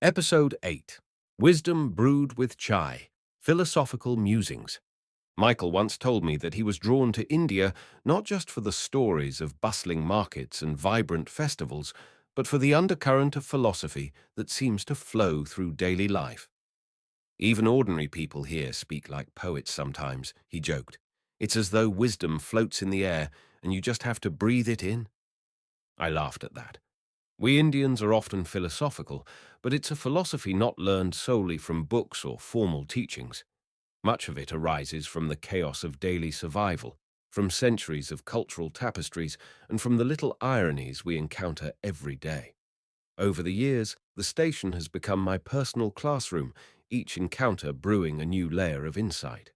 Episode 8. Wisdom Brewed with Chai. Philosophical Musings. Michael once told me that he was drawn to India not just for the stories of bustling markets and vibrant festivals, but for the undercurrent of philosophy that seems to flow through daily life. Even ordinary people here speak like poets sometimes, he joked. It's as though wisdom floats in the air and you just have to breathe it in. I laughed at that. We Indians are often philosophical, but it's a philosophy not learned solely from books or formal teachings. Much of it arises from the chaos of daily survival, from centuries of cultural tapestries, and from the little ironies we encounter every day. Over the years, the station has become my personal classroom, each encounter brewing a new layer of insight.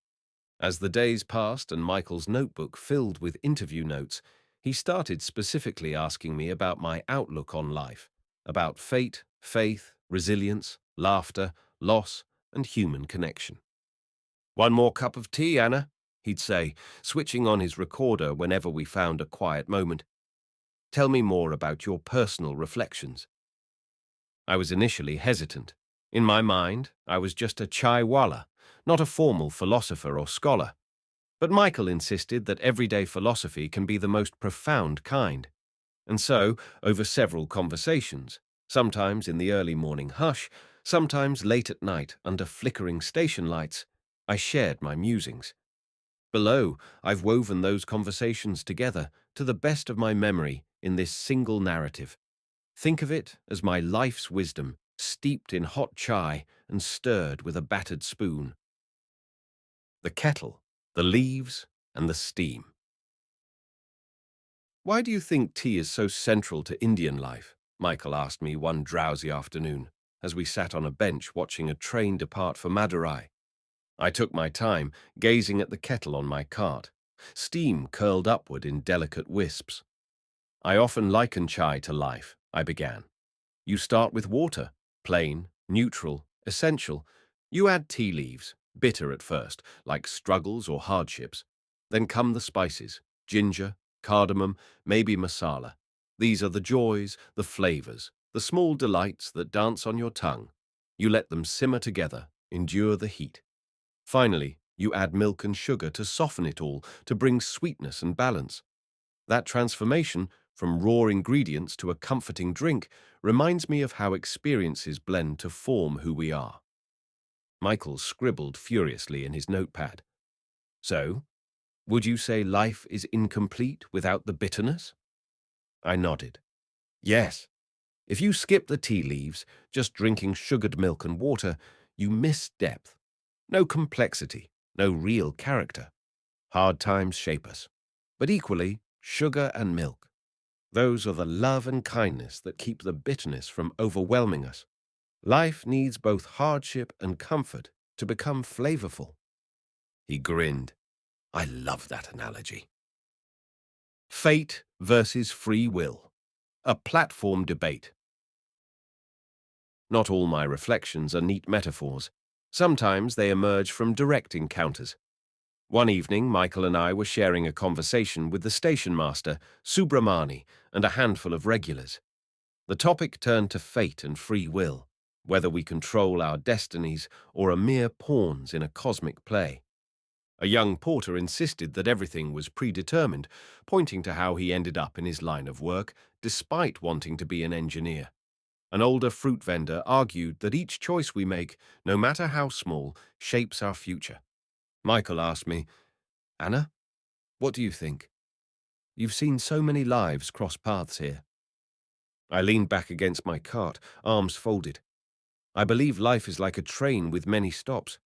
As the days passed and Michael's notebook filled with interview notes, he started specifically asking me about my outlook on life, about fate, faith, resilience, laughter, loss, and human connection. "One more cup of tea, Anna," he'd say, switching on his recorder whenever we found a quiet moment. "Tell me more about your personal reflections." I was initially hesitant. In my mind, I was just a chai walla, not a formal philosopher or scholar. But Michael insisted that everyday philosophy can be the most profound kind. And so, over several conversations, sometimes in the early morning hush, sometimes late at night under flickering station lights, I shared my musings. Below, I've woven those conversations together, to the best of my memory, in this single narrative. Think of it as my life's wisdom, steeped in hot chai and stirred with a battered spoon. The kettle, the leaves, and the steam. "Why do you think tea is so central to Indian life?" Michael asked me one drowsy afternoon, as we sat on a bench watching a train depart for Madurai. I took my time, gazing at the kettle on my cart. Steam curled upward in delicate wisps. "I often liken chai to life," I began. "You start with water, plain, neutral, essential. You add tea leaves, bitter at first, like struggles or hardships. Then come the spices, ginger, cardamom, maybe masala. These are the joys, the flavors, the small delights that dance on your tongue. You let them simmer together, endure the heat. Finally, you add milk and sugar to soften it all, to bring sweetness and balance. That transformation, from raw ingredients to a comforting drink, reminds me of how experiences blend to form who we are." Michael scribbled furiously in his notepad. "So, would you say life is incomplete without the bitterness?" I nodded. "Yes. If you skip the tea leaves, just drinking sugared milk and water, you miss depth. No complexity, no real character. Hard times shape us. But equally, sugar and milk. Those are the love and kindness that keep the bitterness from overwhelming us. Life needs both hardship and comfort to become flavorful." He grinned. "I love that analogy." Fate versus free will. A platform debate. Not all my reflections are neat metaphors. Sometimes they emerge from direct encounters. One evening, Michael and I were sharing a conversation with the station master, Subramani, and a handful of regulars. The topic turned to fate and free will, whether we control our destinies or are mere pawns in a cosmic play. A young porter insisted that everything was predetermined, pointing to how he ended up in his line of work, despite wanting to be an engineer. An older fruit vendor argued that each choice we make, no matter how small, shapes our future. Michael asked me, "Anna, what do you think? You've seen so many lives cross paths here." I leaned back against my cart, arms folded. "I believe life is like a train with many stops.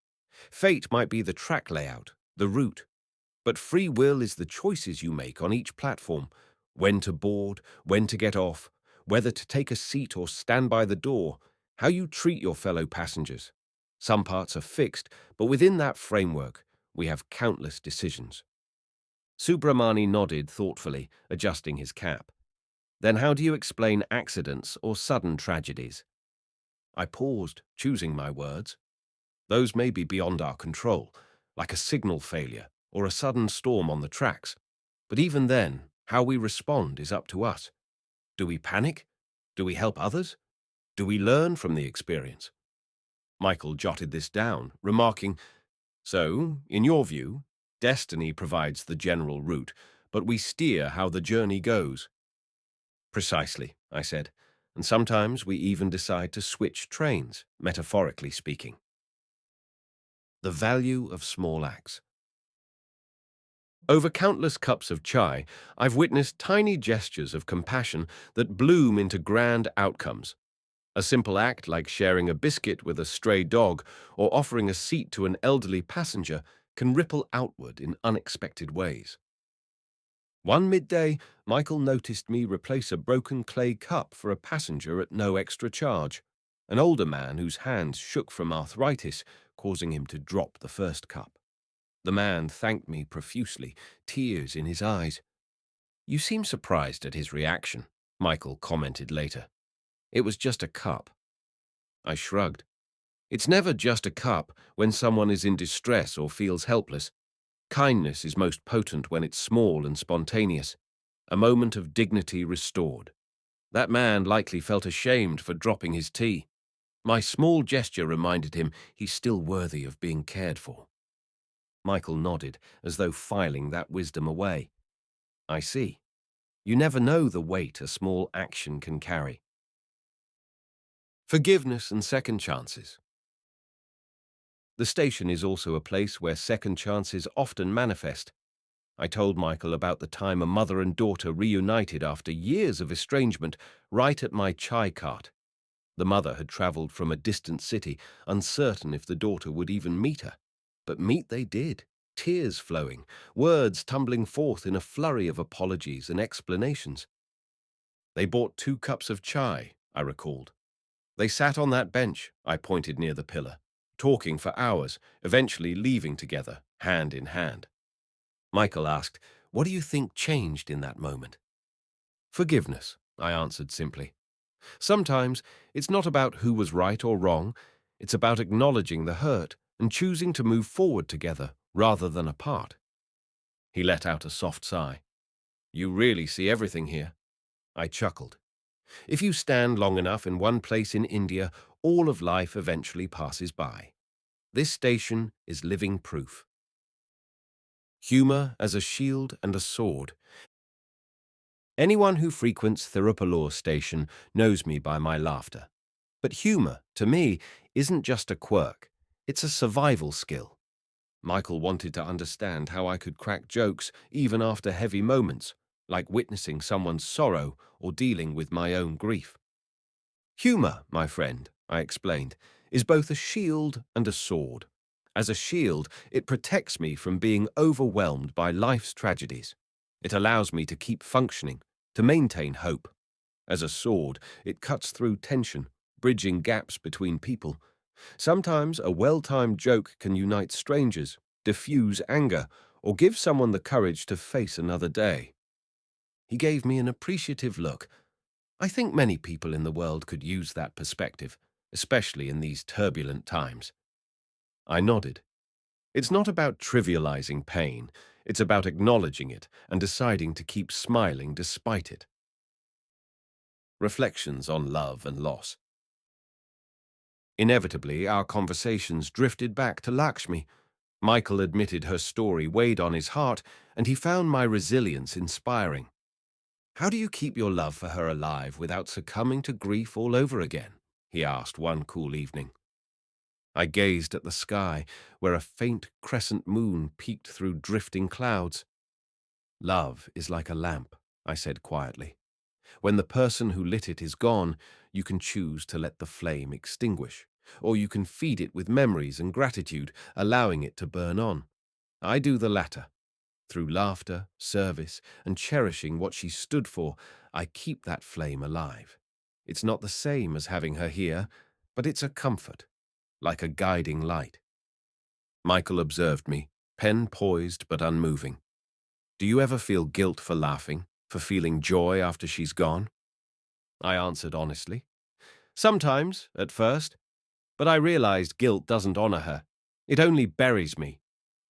Fate might be the track layout, the route, but free will is the choices you make on each platform, when to board, when to get off, whether to take a seat or stand by the door, how you treat your fellow passengers. Some parts are fixed, but within that framework, we have countless decisions." Subramani nodded thoughtfully, adjusting his cap. "Then how do you explain accidents or sudden tragedies?" I paused, choosing my words. "Those may be beyond our control, like a signal failure or a sudden storm on the tracks. But even then, how we respond is up to us. Do we panic? Do we help others? Do we learn from the experience? Michael jotted this down, remarking, "So, in your view, destiny provides the general route, but we steer how the journey goes." Precisely, I said, and sometimes we even decide to switch trains, metaphorically speaking. The value of small acts. Over countless cups of chai, I've witnessed tiny gestures of compassion that bloom into grand outcomes. A simple act like sharing a biscuit with a stray dog or offering a seat to an elderly passenger can ripple outward in unexpected ways. One midday, Michael noticed me replace a broken clay cup for a passenger at no extra charge, an older man whose hands shook from arthritis, causing him to drop the first cup. The man thanked me profusely, tears in his eyes. "You seem surprised at his reaction," Michael commented later. "It was just a cup." I shrugged. It's never just a cup when someone is in distress or feels helpless. Kindness is most potent when it's small and spontaneous, a moment of dignity restored. That man likely felt ashamed for dropping his tea. My small gesture reminded him he's still worthy of being cared for. Michael nodded, as though filing that wisdom away. I see. You never know the weight a small action can carry. Forgiveness and second chances. The station is also a place where second chances often manifest. I told Michael about the time a mother and daughter reunited after years of estrangement right at my chai cart. The mother had travelled from a distant city, uncertain if the daughter would even meet her. But meet they did, tears flowing, words tumbling forth in a flurry of apologies and explanations. They bought 2 cups of chai, I recalled. They sat on that bench, I pointed near the pillar, talking for hours, eventually leaving together, hand in hand. Michael asked, "What do you think changed in that moment?" "Forgiveness," I answered simply. "Sometimes it's not about who was right or wrong, it's about acknowledging the hurt and choosing to move forward together rather than apart." He let out a soft sigh. "You really see everything here." I chuckled. If you stand long enough in one place in India, all of life eventually passes by. This station is living proof. Humor as a shield and a sword. Anyone who frequents Thirupallur station knows me by my laughter. But humor, to me, isn't just a quirk. It's a survival skill. Michael wanted to understand how I could crack jokes even after heavy moments, like witnessing someone's sorrow or dealing with my own grief. Humor, my friend, I explained, is both a shield and a sword. As a shield, it protects me from being overwhelmed by life's tragedies. It allows me to keep functioning, to maintain hope. As a sword, it cuts through tension, bridging gaps between people. Sometimes a well-timed joke can unite strangers, diffuse anger, or give someone the courage to face another day. He gave me an appreciative look. I think many people in the world could use that perspective, especially in these turbulent times. I nodded. It's not about trivializing pain, it's about acknowledging it and deciding to keep smiling despite it. Reflections on love and loss. Inevitably, our conversations drifted back to Lakshmi. Michael admitted her story weighed on his heart, and he found my resilience inspiring. "How do you keep your love for her alive without succumbing to grief all over again?" he asked one cool evening. I gazed at the sky, where a faint crescent moon peeked through drifting clouds. "Love is like a lamp," I said quietly. "When the person who lit it is gone, you can choose to let the flame extinguish, or you can feed it with memories and gratitude, allowing it to burn on. I do the latter. Through laughter, service, and cherishing what she stood for, I keep that flame alive. It's not the same as having her here, but it's a comfort, like a guiding light." Michael observed me, pen poised but unmoving. "Do you ever feel guilt for laughing, for feeling joy after she's gone?" I answered honestly. "Sometimes, at first, but I realized guilt doesn't honor her. It only buries me.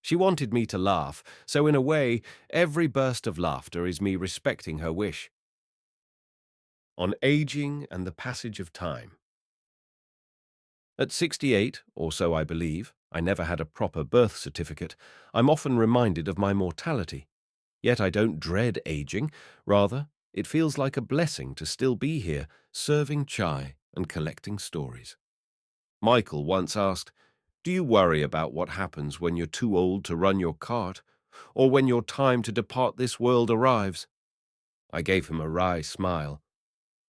She wanted me to laugh, so in a way, every burst of laughter is me respecting her wish." On aging and the passage of time. At 68, or so I believe, I never had a proper birth certificate, I'm often reminded of my mortality. Yet I don't dread aging. Rather, it feels like a blessing to still be here, serving chai and collecting stories. Michael once asked, "Do you worry about what happens when you're too old to run your cart, or when your time to depart this world arrives?" I gave him a wry smile.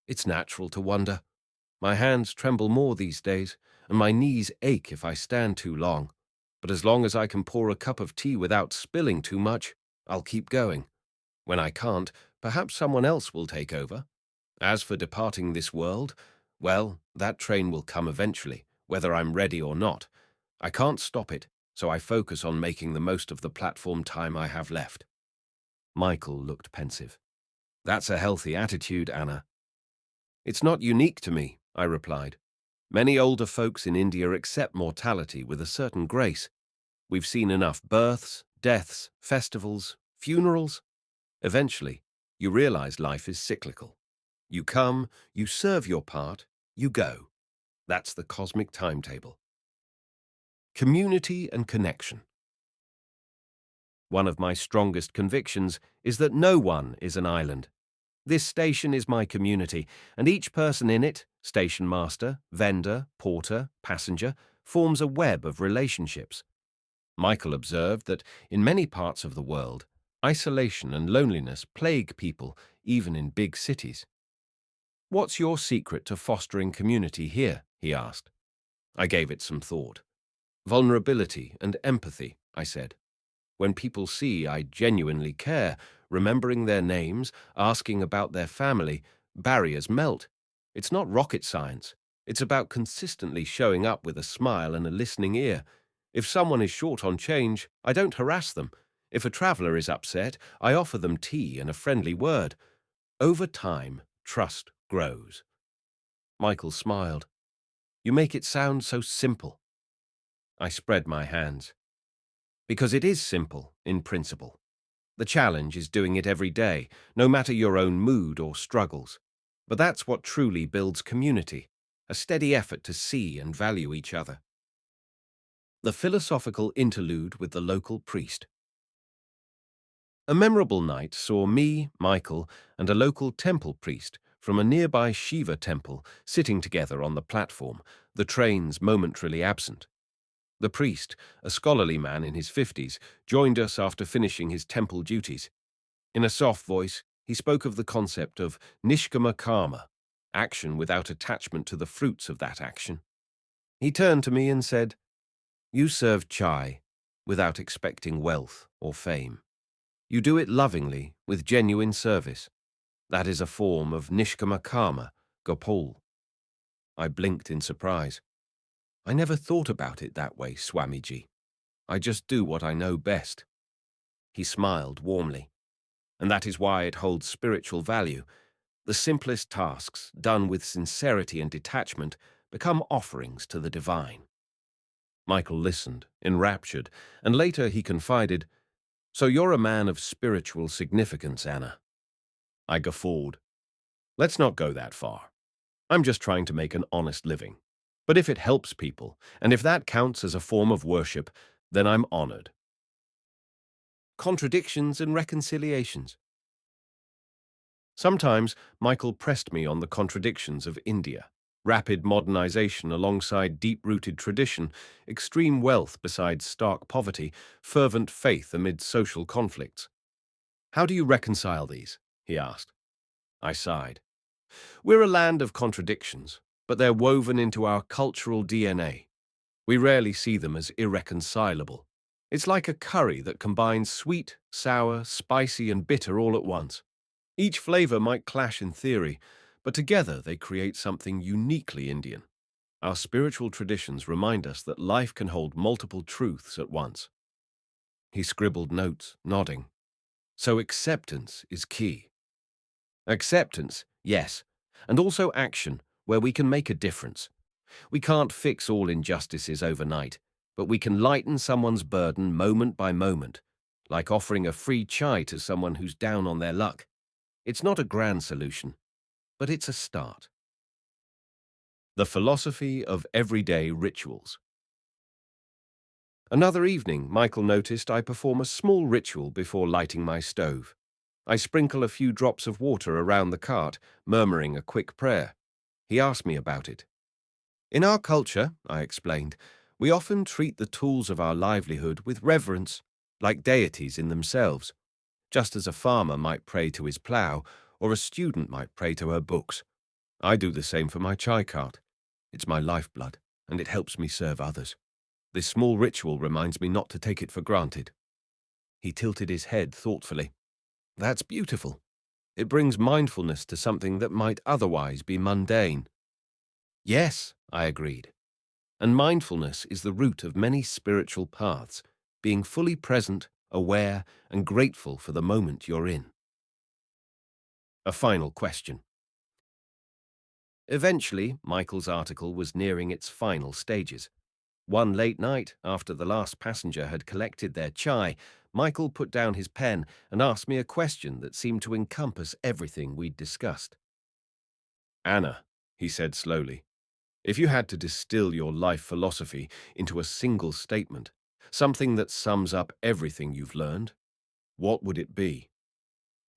"It's natural to wonder. My hands tremble more these days, and my knees ache if I stand too long. But as long as I can pour a cup of tea without spilling too much, I'll keep going. When I can't, perhaps someone else will take over. As for departing this world, well, that train will come eventually, whether I'm ready or not. I can't stop it, so I focus on making the most of the platform time I have left." Michael looked pensive. "That's a healthy attitude, Anna." "It's not unique to me," I replied. "Many older folks in India accept mortality with a certain grace. We've seen enough births, deaths, festivals, funerals. Eventually, you realize life is cyclical. You come, you serve your part, you go. That's the cosmic timetable." Community and connection. One of my strongest convictions is that no one is an island. This station is my community, and each person in it, station master, vendor, porter, passenger, forms a web of relationships. Michael observed that in many parts of the world, isolation and loneliness plague people, even in big cities. "What's your secret to fostering community here?" he asked. I gave it some thought. "Vulnerability and empathy," I said. "When people see I genuinely care, remembering their names, asking about their family, barriers melt. It's not rocket science. It's about consistently showing up with a smile and a listening ear. If someone is short on change, I don't harass them. If a traveler is upset, I offer them tea and a friendly word. Over time, trust grows." Michael smiled. "You make it sound so simple." I spread my hands. "Because it is simple, in principle. The challenge is doing it every day, no matter your own mood or struggles. But that's what truly builds community, a steady effort to see and value each other." The philosophical interlude with the local priest. A memorable night saw me, Michael, and a local temple priest from a nearby Shiva temple sitting together on the platform, the trains momentarily absent. The priest, a scholarly man in his 50s, joined us after finishing his temple duties. In a soft voice, he spoke of the concept of nishkama karma, action without attachment to the fruits of that action. He turned to me and said, "You serve chai without expecting wealth or fame. You do it lovingly, with genuine service. That is a form of nishkama karma, Gopal." I blinked in surprise. "I never thought about it that way, Swamiji. I just do what I know best." He smiled warmly. "And that is why it holds spiritual value. The simplest tasks, done with sincerity and detachment, become offerings to the divine." Michael listened, enraptured, and later he confided, "So you're a man of spiritual significance, Anna." I guffawed. "Let's not go that far. I'm just trying to make an honest living. But if it helps people, and if that counts as a form of worship, then I'm honored." Contradictions and reconciliations. Sometimes Michael pressed me on the contradictions of India. Rapid modernization alongside deep-rooted tradition, extreme wealth beside stark poverty, fervent faith amid social conflicts. "How do you reconcile these?" he asked. I sighed. "We're a land of contradictions, but they're woven into our cultural DNA. We rarely see them as irreconcilable. It's like a curry that combines sweet, sour, spicy, and bitter all at once. Each flavor might clash in theory, but together they create something uniquely Indian. Our spiritual traditions remind us that life can hold multiple truths at once." He scribbled notes, nodding. "So acceptance is key." "Acceptance, yes, and also action, where we can make a difference. We can't fix all injustices overnight, but we can lighten someone's burden moment by moment, like offering a free chai to someone who's down on their luck. It's not a grand solution, but it's a start." The philosophy of everyday rituals. Another evening, Michael noticed I perform a small ritual before lighting my stove. I sprinkle a few drops of water around the cart, murmuring a quick prayer. He asked me about it. In our culture, I explained, we often treat the tools of our livelihood with reverence, like deities in themselves, just as a farmer might pray to his plough or a student might pray to her books. I do the same for my chai cart. It's my lifeblood, and it helps me serve others. This small ritual reminds me not to take it for granted. He tilted his head thoughtfully. That's beautiful. It brings mindfulness to something that might otherwise be mundane. Yes, I agreed. And mindfulness is the root of many spiritual paths, being fully present, aware, and grateful for the moment you're in. A final question. Eventually, Michael's article was nearing its final stages. One late night, after the last passenger had collected their chai, Michael put down his pen and asked me a question that seemed to encompass everything we'd discussed. Anna, he said slowly, if you had to distill your life philosophy into a single statement, something that sums up everything you've learned, what would it be?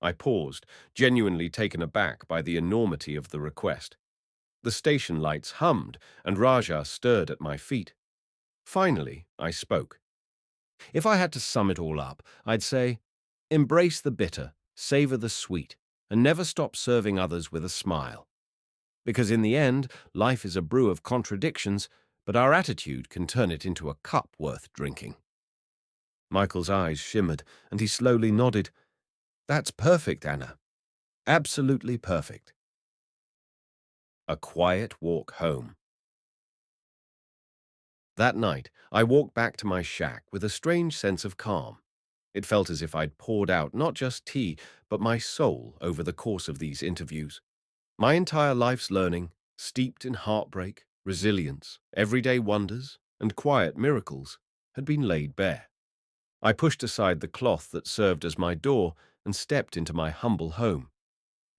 I paused, genuinely taken aback by the enormity of the request. The station lights hummed, and Raja stirred at my feet. Finally, I spoke. If I had to sum it all up, I'd say, embrace the bitter, savor the sweet, and never stop serving others with a smile. Because in the end, life is a brew of contradictions, but our attitude can turn it into a cup worth drinking. Michael's eyes shimmered, and he slowly nodded. That's perfect, Anna. Absolutely perfect. A quiet walk home. That night, I walked back to my shack with a strange sense of calm. It felt as if I'd poured out not just tea, but my soul over the course of these interviews. My entire life's learning, steeped in heartbreak, resilience, everyday wonders, and quiet miracles, had been laid bare. I pushed aside the cloth that served as my door and stepped into my humble home.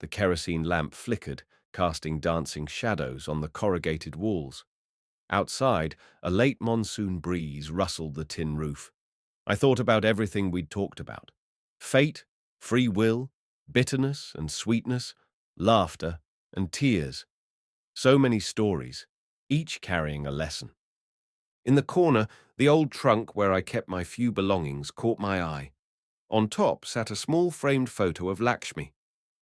The kerosene lamp flickered, casting dancing shadows on the corrugated walls. Outside, a late monsoon breeze rustled the tin roof. I thought about everything we'd talked about. Fate, free will, bitterness and sweetness, laughter and tears. So many stories, each carrying a lesson. In the corner, the old trunk where I kept my few belongings caught my eye. On top sat a small framed photo of Lakshmi.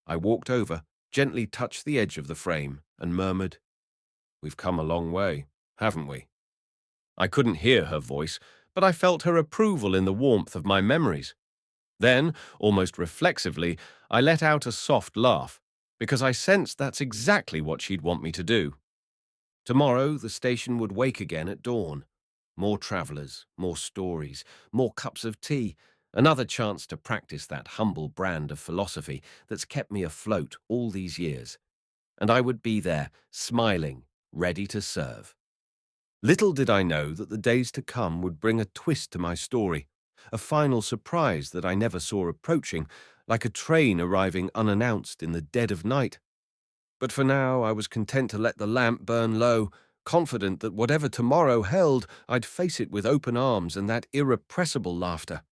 I walked over, gently touched the edge of the frame, and murmured, "We've come a long way, haven't we?" I couldn't hear her voice, but I felt her approval in the warmth of my memories. Then, almost reflexively, I let out a soft laugh, because I sensed that's exactly what she'd want me to do. Tomorrow, the station would wake again at dawn. More travellers, more stories, more cups of tea, another chance to practice that humble brand of philosophy that's kept me afloat all these years. And I would be there, smiling, ready to serve. Little did I know that the days to come would bring a twist to my story, a final surprise that I never saw approaching, like a train arriving unannounced in the dead of night. But for now, I was content to let the lamp burn low, confident that whatever tomorrow held, I'd face it with open arms and that irrepressible laughter.